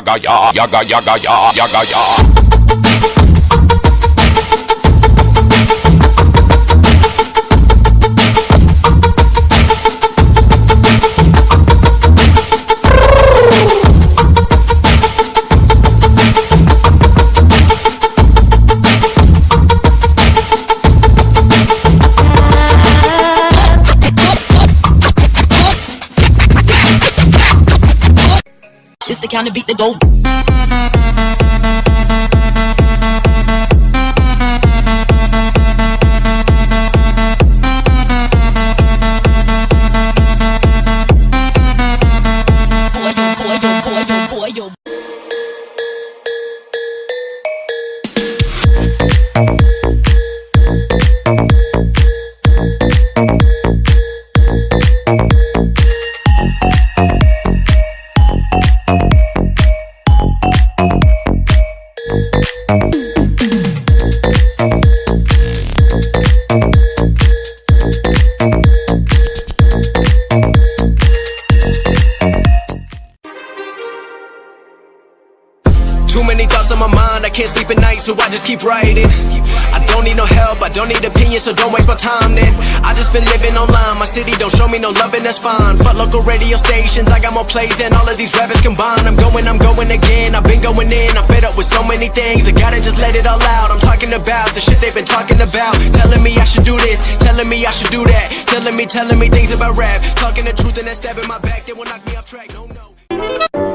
yaga ya, yaga yaga ya, yaga ya. It's the kind of beat that go. Too many thoughts on my mind, I can't sleep at night, so I just keep writing. I don't need no help, I don't need opinions, so don't waste my time then. I just been living online, my city don't show me no loving, that's fine. Fuck local radio stations, I got more plays than all of these rappers combined. I'm going again, I've been going in, I'm fed up with so many things, I gotta just let it all out. I'm talking about the shit they've been talking about, telling me I should do this, telling me I should do that, telling me things about rap, talking the truth and then stabbing my back, they will knock me off track, no.